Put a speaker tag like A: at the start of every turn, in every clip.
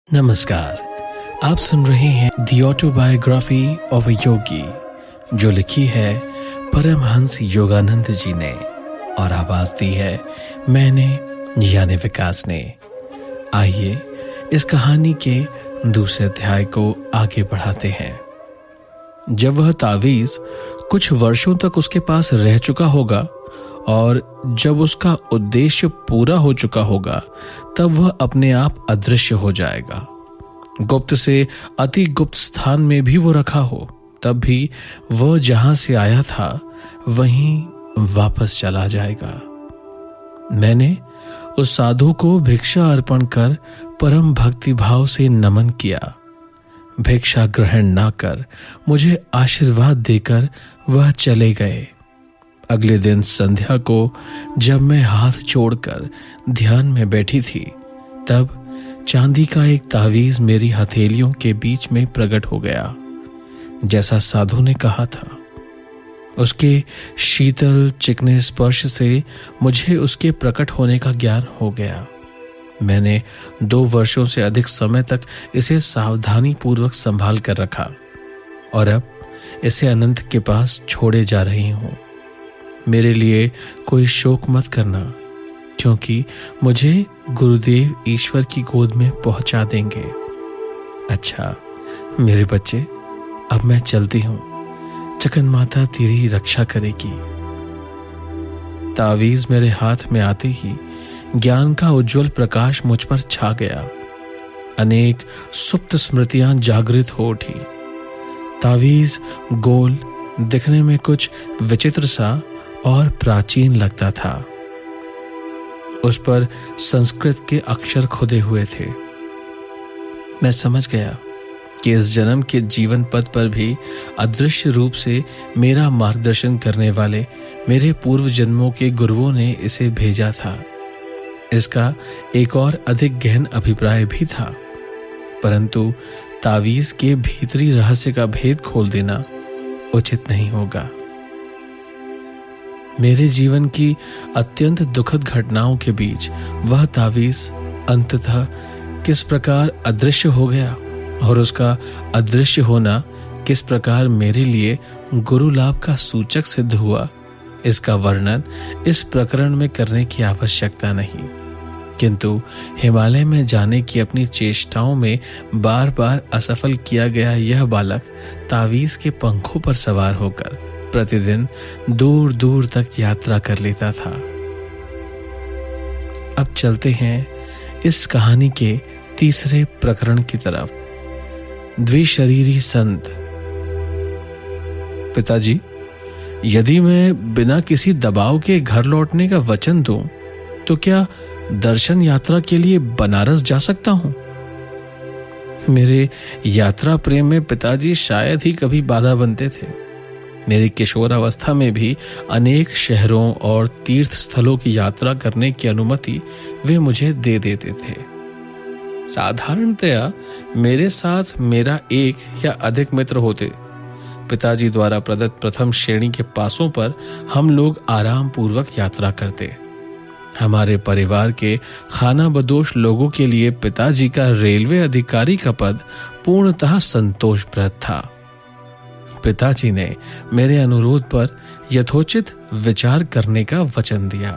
A: नमस्कार। आप सुन रहे हैं दी ऑटोबायोग्राफी ऑफ अ योगी, जो लिखी है परमहंस योगानंद जी ने और आवाज दी है मैंने यानी विकास ने। आइए इस कहानी के दूसरे अध्याय को आगे बढ़ाते हैं। जब वह तावीज कुछ वर्षों तक उसके पास रह चुका होगा और जब उसका उद्देश्य पूरा हो चुका होगा, तब वह अपने आप अदृश्य हो जाएगा। गुप्त से अति गुप्त स्थान में भी वो रखा हो, तब भी वह जहां से आया था वहीं वापस चला जाएगा। मैंने उस साधु को भिक्षा अर्पण कर परम भक्ति भाव से नमन किया। भिक्षा ग्रहण ना कर मुझे आशीर्वाद देकर वह चले गए। अगले दिन संध्या को जब मैं हाथ जोड़कर ध्यान में बैठी थी, तब चांदी का एक तावीज मेरी हथेलियों के बीच में प्रकट हो गया, जैसा साधु ने कहा था। उसके शीतल चिकने स्पर्श से मुझे उसके प्रकट होने का ज्ञान हो गया। मैंने 2 वर्षों से अधिक समय तक इसे सावधानी पूर्वक संभाल कर रखा और अब इसे अनंत के पास छोड़े जा रही हूं। मेरे लिए कोई शोक मत करना, क्योंकि मुझे गुरुदेव ईश्वर की गोद में पहुंचा देंगे। अच्छा मेरे बच्चे, अब मैं चलती हूं। जगन माता तेरी रक्षा करेगी। तावीज मेरे हाथ में आते ही ज्ञान का उज्जवल प्रकाश मुझ पर छा गया। अनेक सुप्त स्मृतियां जागृत हो उठी। तावीज गोल, दिखने में कुछ विचित्र सा और प्राचीन लगता था। उस पर संस्कृत के अक्षर खुदे हुए थे। मैं समझ गया कि इस जन्म के जीवन पथ पर भी अदृश्य रूप से मेरा मार्गदर्शन करने वाले मेरे पूर्व जन्मों के गुरुओं ने इसे भेजा था। इसका एक और अधिक गहन अभिप्राय भी था, परंतु तावीज के भीतरी रहस्य का भेद खोल देना उचित नहीं होगा। मेरे जीवन की अत्यंत दुखद घटनाओं के बीच वह तावीज अंततः किस प्रकार अदृश्य हो गया और उसका अदृश्य होना किस प्रकार मेरे लिए गुरु लाभ का सूचक सिद्ध हुआ, इसका वर्णन इस प्रकरण में करने की आवश्यकता नहीं। किंतु हिमालय में जाने की अपनी चेष्टाओं में बार बार असफल किया गया यह बालक तावीज के पंखों पर सवार होकर प्रतिदिन दूर दूर तक यात्रा कर लेता था। अब चलते हैं इस कहानी के तीसरे प्रकरण की तरफ। द्विशरीरी संत। पिताजी, यदि मैं बिना किसी दबाव के घर लौटने का वचन दूं, तो क्या दर्शन यात्रा के लिए बनारस जा सकता हूं? मेरे यात्रा प्रेम में पिताजी शायद ही कभी बाधा बनते थे। मेरी किशोरावस्था में भी अनेक शहरों और तीर्थ स्थलों की यात्रा करने की अनुमति वे मुझे दे देते थे। साधारणतया मेरे साथ मेरा एक या अधिक मित्र होते। पिताजी द्वारा प्रदत्त प्रथम श्रेणी के पासों पर हम लोग आराम पूर्वक यात्रा करते। हमारे परिवार के खानाबदोश लोगों के लिए पिताजी का रेलवे अधिकारी का पद पूर्णतः संतोषप्रद था। पिताजी ने मेरे अनुरोध पर यथोचित विचार करने का वचन दिया।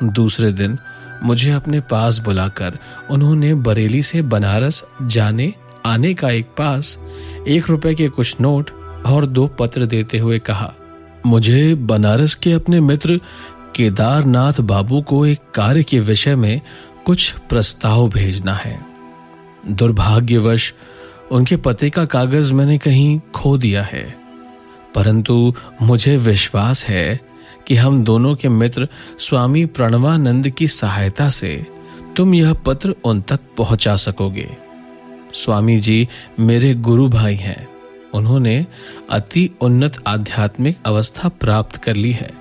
A: दूसरे दिन मुझे अपने पास बुलाकर उन्होंने बरेली से बनारस जाने आने का एक पास, 1 रुपए के कुछ नोट और 2 पत्र देते हुए कहा, मुझे बनारस के अपने मित्र केदारनाथ बाबू को एक कार्य के विषय में कुछ प्रस्ताव भेजना है। दुर्भाग्यवश उनके पते का कागज मैंने कहीं खो दिया है, परंतु मुझे विश्वास है कि हम दोनों के मित्र स्वामी प्रणवानंद की सहायता से तुम यह पत्र उन तक पहुंचा सकोगे। स्वामी जी मेरे गुरु भाई हैं। उन्होंने अति उन्नत आध्यात्मिक अवस्था प्राप्त कर ली है।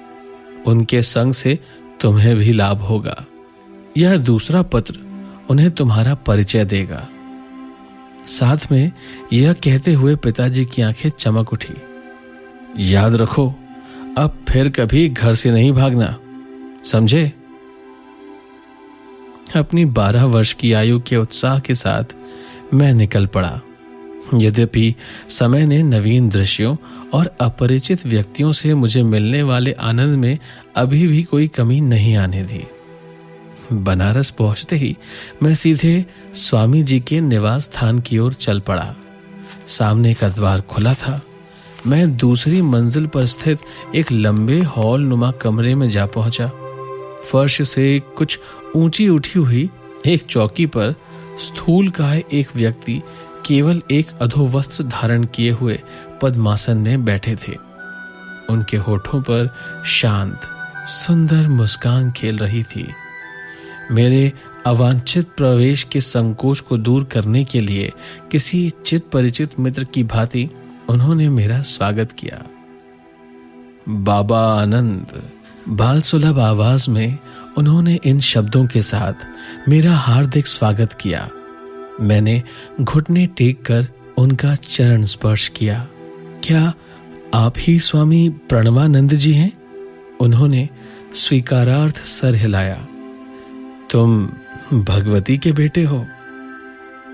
A: उनके संग से तुम्हें भी लाभ होगा। यह दूसरा पत्र उन्हें तुम्हारा परिचय देगा। साथ में यह कहते हुए पिताजी की आंखें चमक उठी, याद रखो, अब फिर कभी घर से नहीं भागना, समझे? अपनी 12 वर्ष की आयु के उत्साह के साथ मैं निकल पड़ा। यद्यपि समय ने नवीन दृश्यों और अपरिचित व्यक्तियों से मुझे मिलने वाले आनंद में अभी भी कोई कमी नहीं आने दी। बनारस पहुंचते ही मैं सीधे स्वामी जी के निवास स्थान की ओर चल पड़ा। सामने का द्वार खुला था। मैं दूसरी मंजिल पर स्थित एक लंबे हॉल नुमा कमरे में जा पहुंचा। फर्श से कुछ ऊंची उठी हुई एक चौकी पर स्थूलकाय एक व्यक्ति केवल एक अधोवस्त्र धारण किए हुए पद्मासन में बैठे थे। उनके होठों पर शांत सुंदर मुस्कान खेल रही थी। मेरे अवांछित प्रवेश के संकोच को दूर करने के लिए किसी चित परिचित मित्र की भांति उन्होंने मेरा स्वागत किया। बाबा आनंद, बाल सुलभ आवाज में उन्होंने इन शब्दों के साथ मेरा हार्दिक स्वागत किया। मैंने घुटने टेक कर उनका चरण स्पर्श किया। क्या आप ही स्वामी प्रणवानंद जी हैं? उन्होंने स्वीकारार्थ सर हिलाया। तुम भगवती के बेटे हो?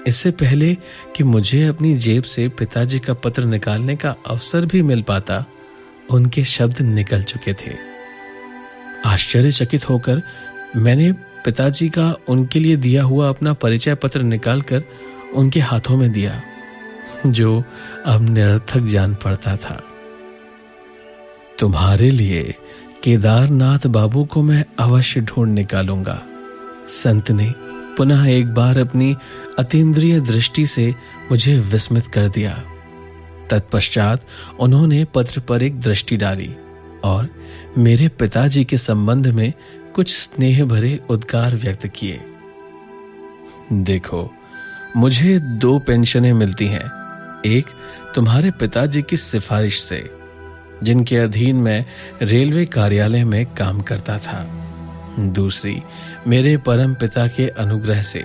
A: इससे पहले कि मुझे अपनी जेब से पिताजी का पत्र निकालने का अवसर भी मिल पाता, उनके शब्द निकल चुके थे। आश्चर्यचकित होकर मैंने पिताजी का उनके लिए दिया हुआ अपना परिचय पत्र निकालकर उनके हाथों में दिया, जो अब निरर्थक जान पड़ता था। तुम्हारे लिए केदारनाथ बाबू को मैं अवश्य ढूंढ निकालूंगा। संत ने पुनः एक बार अपनी अतीन्द्रिय दृष्टि से मुझे विस्मित कर दिया। तत्पश्चात उन्होंने पत्र पर एक दृष्टि डाली और मेरे पिताजी के संबंध में कुछ स्नेह भरे उद्गार व्यक्त किए। देखो, मुझे 2 पेंशनें मिलती हैं। एक तुम्हारे पिताजी की सिफारिश से, जिनके अधीन मैं रेलवे कार्यालय में काम करता था। दूसरी मेरे परम पिता के अनुग्रह से,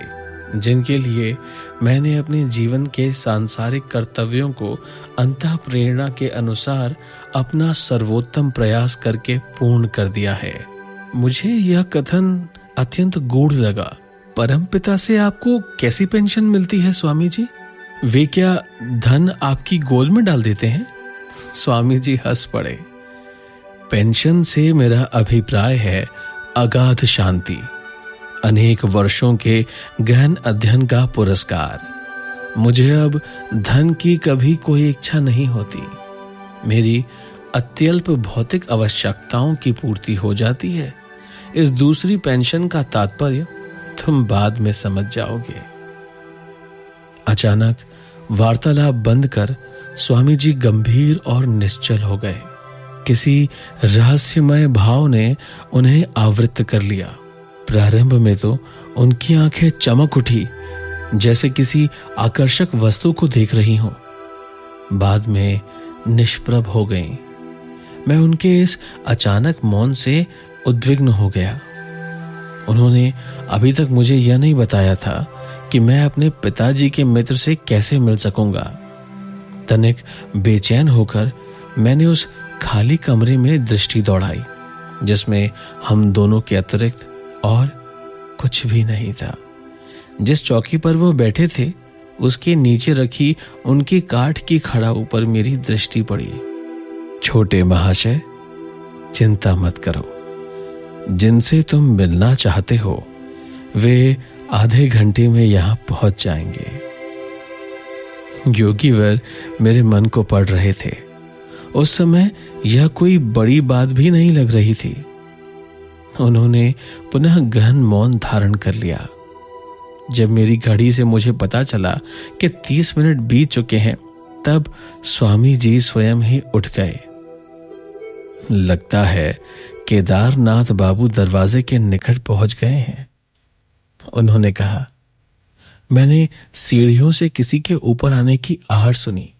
A: जिनके लिए मैंने अपने जीवन के सांसारिक कर्तव्यों को अंतः प्रेरणा के अनुसार अपना सर्वोत्तम प्रयास करके पूर्ण कर दिया है। मुझे यह कथन अत्यंत गूढ़ लगा। परम पिता से आपको कैसी पेंशन मिलती है स्वामी जी? वे क्या धन आपकी गोद में डाल देते हैं? स्वामी जी हंस पड़े। पेंशन से मेरा अभिप्राय है अगाध शांति, अनेक वर्षों के गहन अध्ययन का पुरस्कार। मुझे अब धन की कभी कोई इच्छा नहीं होती। मेरी अत्यल्प भौतिक आवश्यकताओं की पूर्ति हो जाती है। इस दूसरी पेंशन का तात्पर्य तुम बाद में समझ जाओगे। अचानक वार्तालाप बंद कर स्वामी जी गंभीर और निश्चल हो गए। किसी रहस्यमय भाव ने उन्हें आवृत्त कर लिया। प्रारंभ में तो उनकी आंखें चमक उठी, जैसे किसी आकर्षक वस्तु को देख रही हों। बाद में निष्प्रभ हो गईं। मैं उनके इस अचानक मौन से उद्विग्न हो गया। उन्होंने अभी तक मुझे यह नहीं बताया था कि मैं अपने पिताजी के मित्र से कैसे मिल सकूंगा। तनिक बेचैन होकर मैंने उस खाली कमरे में दृष्टि दौड़ाई, जिसमें हम दोनों के अतिरिक्त और कुछ भी नहीं था। जिस चौकी पर वो बैठे थे, उसके नीचे रखी उनकी काठ की खड़ा ऊपर मेरी दृष्टि पड़ी। छोटे महाशय, चिंता मत करो। जिनसे तुम मिलना चाहते हो वे आधे घंटे में यहां पहुंच जाएंगे। योगीवर मेरे मन को पढ़ रहे थे। उस समय यह कोई बड़ी बात भी नहीं लग रही थी। उन्होंने पुनः गहन मौन धारण कर लिया। जब मेरी घड़ी से मुझे पता चला कि 30 मिनट बीत चुके हैं, तब स्वामी जी स्वयं ही उठ गए। लगता है केदारनाथ बाबू दरवाजे के निकट पहुंच गए हैं, उन्होंने कहा। मैंने सीढ़ियों से किसी के ऊपर आने की आहट सुनी।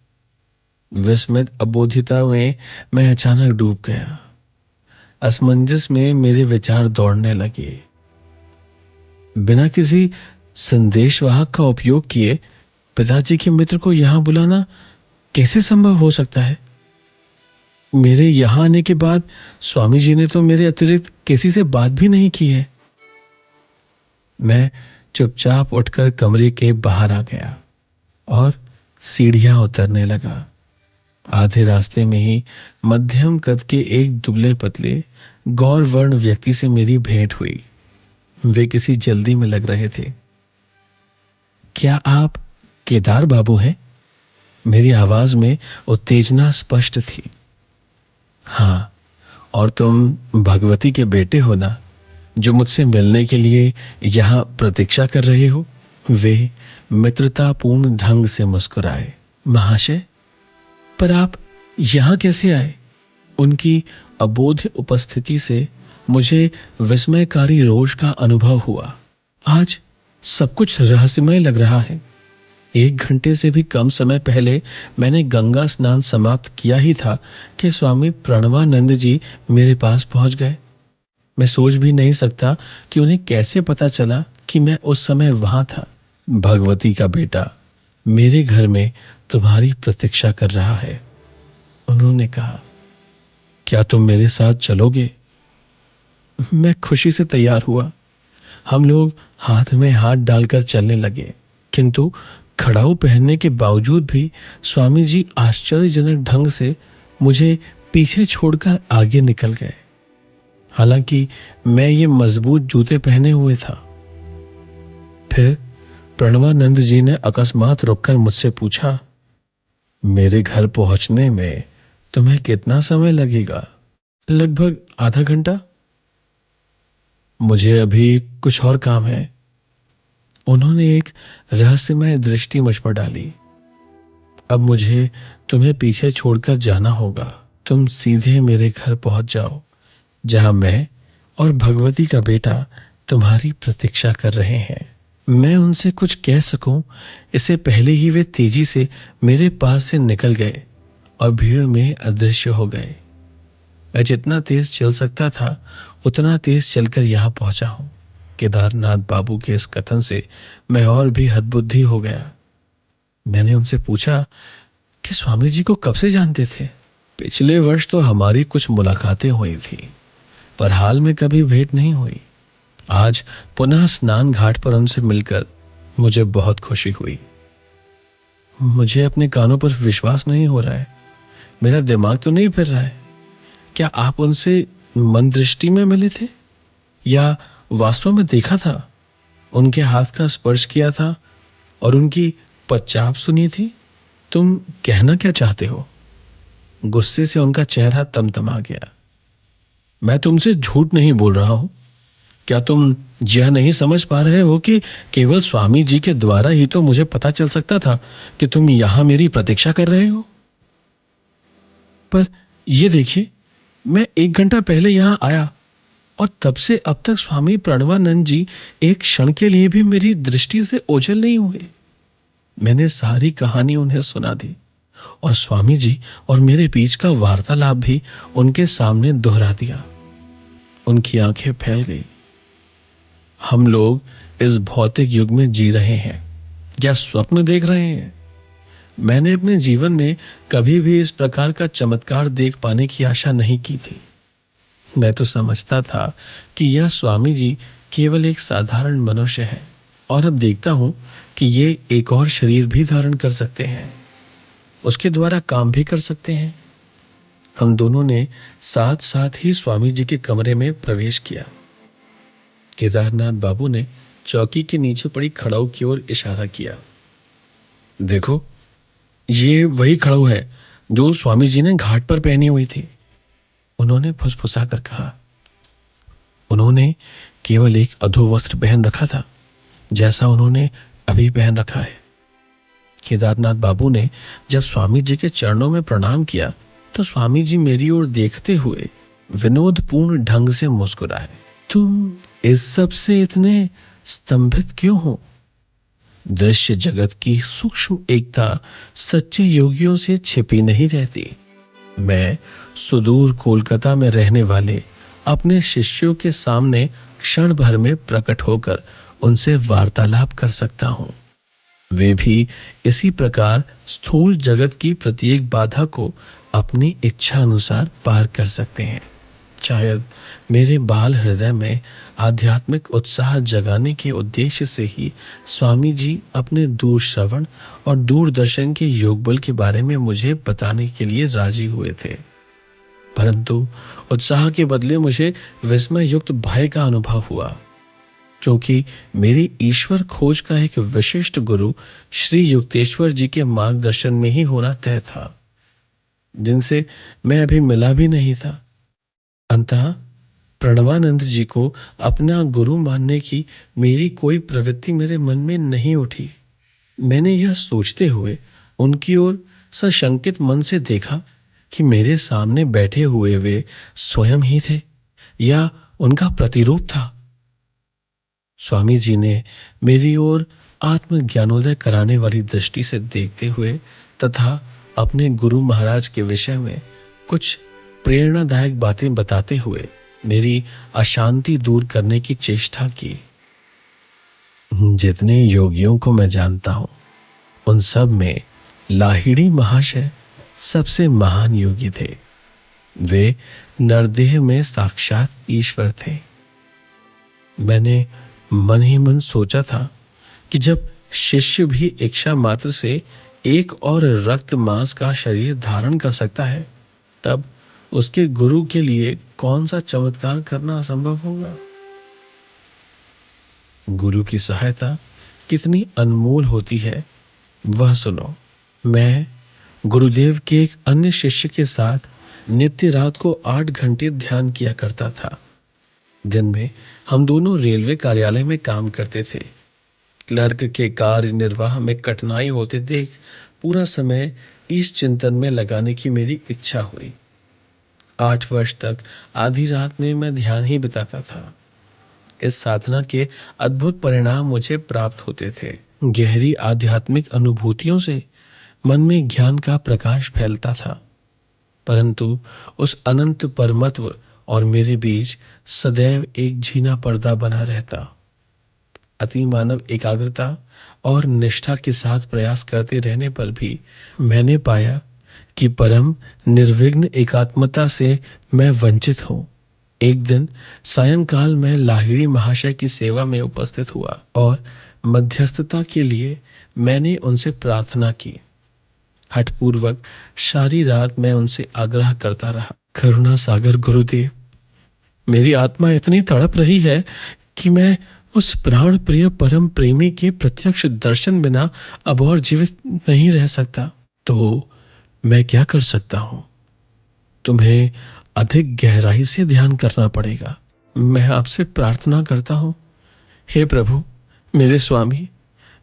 A: विस्मित अबोधिता में मैं अचानक डूब गया। असमंजस में मेरे विचार दौड़ने लगे। बिना किसी संदेशवाहक का उपयोग किए पिताजी के मित्र को यहां बुलाना कैसे संभव हो सकता है? मेरे यहां आने के बाद स्वामी जी ने तो मेरे अतिरिक्त किसी से बात भी नहीं की है। मैं चुपचाप उठकर कमरे के बाहर आ गया। और सीढ़ियां उतरने लगा। आधे रास्ते में ही मध्यम कद के एक दुबले पतले गौर वर्ण व्यक्ति से मेरी भेंट हुई। वे किसी जल्दी में लग रहे थे। क्या आप केदार बाबू हैं? मेरी आवाज में उत्तेजना स्पष्ट थी। हाँ, और तुम भगवती के बेटे हो ना, जो मुझसे मिलने के लिए यहां प्रतीक्षा कर रहे हो? वे मित्रतापूर्ण ढंग से मुस्कुराए। महाशय, पर आप यहां कैसे आए? उनकी अबोध्य उपस्थिति से मुझे विस्मयकारी रोष का अनुभव हुआ। आज सब कुछ रहस्यमय लग रहा है। 1 घंटे से भी कम समय पहले मैंने गंगा स्नान समाप्त किया ही था कि स्वामी प्रणवानंद जी मेरे पास पहुंच गए। मैं सोच भी नहीं सकता कि उन्हें कैसे पता चला कि मैं उस समय वहां था। भगवती का बेटा मेरे घर में तुम्हारी प्रतीक्षा कर रहा है, उन्होंने कहा। क्या तुम मेरे साथ चलोगे? मैं खुशी से तैयार हुआ। हम लोग हाथ में हाथ डालकर चलने लगे, किंतु खड़ाऊ पहनने के बावजूद भी स्वामी जी आश्चर्यजनक ढंग से मुझे पीछे छोड़कर आगे निकल गए। हालांकि मैं ये मजबूत जूते पहने हुए था। फिर प्रणवानंद जी ने अकस्मात रुककर मुझसे पूछा, मेरे घर पहुंचने में तुम्हें कितना समय लगेगा? लगभग आधा घंटा। मुझे अभी कुछ और काम है। उन्होंने एक रहस्यमय दृष्टि मुझ पर डाली। अब मुझे तुम्हें पीछे छोड़कर जाना होगा। तुम सीधे मेरे घर पहुंच जाओ, जहां मैं और भगवती का बेटा तुम्हारी प्रतीक्षा कर रहे हैं। मैं उनसे कुछ कह सकूं इससे पहले ही वे तेजी से मेरे पास से निकल गए और भीड़ में अदृश्य हो गए। मैं जितना तेज चल सकता था उतना तेज चलकर यहां पहुंचा हूं। केदारनाथ बाबू के इस कथन से मैं और भी हतबुद्धि हो गया। मैंने उनसे पूछा कि स्वामी जी को कब से जानते थे? पिछले वर्ष तो हमारी कुछ मुलाकातें हुई थी, पर हाल में कभी भेंट नहीं हुई। आज पुनः स्नान घाट पर उनसे मिलकर मुझे बहुत खुशी हुई। मुझे अपने कानों पर विश्वास नहीं हो रहा है। मेरा दिमाग तो नहीं फिर रहा है। क्या आप उनसे मन दृष्टि में मिले थे या वास्तव में देखा था? उनके हाथ का स्पर्श किया था और उनकी पदचाप सुनी थी? तुम कहना क्या चाहते हो? गुस्से से उनका चेहरा तमतमा गया। मैं तुमसे झूठ नहीं बोल रहा हूं। क्या तुम यह नहीं समझ पा रहे हो कि केवल स्वामी जी के द्वारा ही तो मुझे पता चल सकता था कि तुम यहां मेरी प्रतीक्षा कर रहे हो? पर यह देखिए, मैं 1 घंटा पहले यहां आया और तब से अब तक स्वामी प्रणवानंद जी एक क्षण के लिए भी मेरी दृष्टि से ओझल नहीं हुए। मैंने सारी कहानी उन्हें सुना दी और स्वामी जी और मेरे बीच का वार्तालाप भी उनके सामने दोहरा दिया। उनकी आंखें फैल गई। हम लोग इस भौतिक युग में जी रहे हैं या स्वप्न देख रहे हैं? मैंने अपने जीवन में कभी भी इस प्रकार का चमत्कार देख पाने की आशा नहीं की थी। मैं तो समझता था कि यह स्वामी जी केवल एक साधारण मनुष्य है, और अब देखता हूं कि ये एक और शरीर भी धारण कर सकते हैं, उसके द्वारा काम भी कर सकते हैं। हम दोनों ने साथ साथ ही स्वामी जी के कमरे में प्रवेश किया। केदारनाथ बाबू ने चौकी के नीचे पड़ी खड़ाऊ की ओर इशारा किया। देखो, ये वही खड़ाऊ है जो स्वामी जी ने घाट पर पहनी हुई थी, उन्होंने फुसफुसा कर कहा। उन्होंने केवल एक अधोवस्त्र पहन रखा था, जैसा उन्होंने अभी पहन रखा है। केदारनाथ बाबू ने जब स्वामी जी के चरणों में प्रणाम किया तो स्वामी जी मेरी ओर देखते हुए विनोदपूर्ण ढंग से मुस्कुराए। तुम इस सब से इतने स्तंभित क्यों हो? दृश्य जगत की सूक्ष्म एकता सच्चे योगियों से छिपी नहीं रहती। मैं सुदूर कोलकाता में रहने वाले अपने शिष्यों के सामने क्षण भर में प्रकट होकर उनसे वार्तालाप कर सकता हूं। वे भी इसी प्रकार स्थूल जगत की प्रत्येक बाधा को अपनी इच्छा अनुसार पार कर सकते हैं। शायद मेरे बाल हृदय में आध्यात्मिक उत्साह जगाने के उद्देश्य से ही स्वामी जी अपने दूर श्रवण और दूरदर्शन के योगबल के बारे में मुझे बताने के लिए राजी हुए थे। परंतु उत्साह के बदले मुझे विस्मय युक्त भय का अनुभव हुआ, क्योंकि मेरी ईश्वर खोज का एक विशिष्ट गुरु श्री युक्तेश्वर जी के मार्गदर्शन में ही होना तय था, जिनसे मैं अभी मिला भी नहीं था। अंततः प्रणवानंद जी को अपना गुरु मानने की मेरी कोई प्रवृत्ति मेरे मन में नहीं उठी। मैंने यह सोचते हुए उनकी ओर सशंकित मन से देखा कि मेरे सामने बैठे हुए वे स्वयं ही थे या उनका प्रतिरूप था। स्वामी जी ने मेरी ओर आत्मज्ञानोदय कराने वाली दृष्टि से देखते हुए तथा अपने गुरु महाराज के विषय में कुछ प्रेरणादायक बातें बताते हुए मेरी अशांति दूर करने की चेष्टा की। जितने योगियों को मैं जानता हूं, उन सब में लाहिड़ी महाशय सबसे महान योगी थे। वे नरदेह में साक्षात ईश्वर थे। मैंने मन ही मन सोचा था कि जब शिष्य भी इच्छा मात्र से एक और रक्त मांस का शरीर धारण कर सकता है, तब उसके गुरु के लिए कौन सा चमत्कार करना असंभव होगा। गुरु की सहायता कितनी अनमोल होती है, वह सुनो। मैं गुरुदेव के एक अन्य शिष्य के साथ नित्य रात को 8 घंटे ध्यान किया करता था। दिन में हम दोनों रेलवे कार्यालय में काम करते थे। क्लर्क के कार्य निर्वाह में कठिनाई होते देख पूरा समय इस चिंतन में लगाने की मेरी इच्छा हुई। 8 वर्ष तक आधी रात में मैं ध्यान ही बिताता था। इस साधना के अद्भुत परिणाम मुझे प्राप्त होते थे। गहरी आध्यात्मिक अनुभूतियों से मन में ज्ञान का प्रकाश फैलता था, परंतु उस अनंत परमत्व और मेरे बीच सदैव एक झीना पर्दा बना रहता। अति मानव एकाग्रता और निष्ठा के साथ प्रयास करते रहने पर भी मैंने पाया कि परम निर्विघ्न एकात्मता से मैं वंचित हूं। एक दिन सायंकाल में लाहिड़ी महाशय की सेवा में उपस्थित हुआ और मध्यस्थता के लिए मैंने उनसे प्रार्थना की। हठपूर्वक सारी रात मैं उनसे आग्रह करता रहा, करुणा सागर गुरुदेव, मेरी आत्मा इतनी तड़प रही है कि मैं उस प्राण प्रिय परम प्रेमी के प्रत्यक्ष दर्शन बिना अब और जीवित नहीं रह सकता। तो मैं क्या कर सकता हूं? तुम्हें अधिक गहराई से ध्यान करना पड़ेगा। मैं आपसे प्रार्थना करता हूं, हे प्रभु, मेरे स्वामी,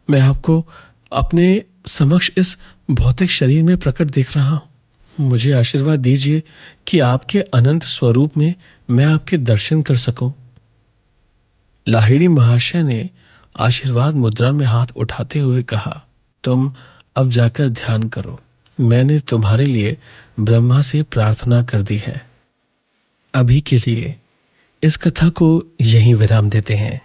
A: मैं आपको अपने समक्ष इस भौतिक शरीर में प्रकट देख रहा हूं। मुझे आशीर्वाद दीजिए कि आपके अनंत स्वरूप में मैं आपके दर्शन कर सकूं। लाहिड़ी महाशय ने आशीर्वाद मुद्रा में हाथ उठाते हुए कहा, तुम अब जाकर ध्यान करो। मैंने तुम्हारे लिए ब्रह्मा से प्रार्थना कर दी है। अभी के लिए इस कथा को यहीं विराम देते हैं।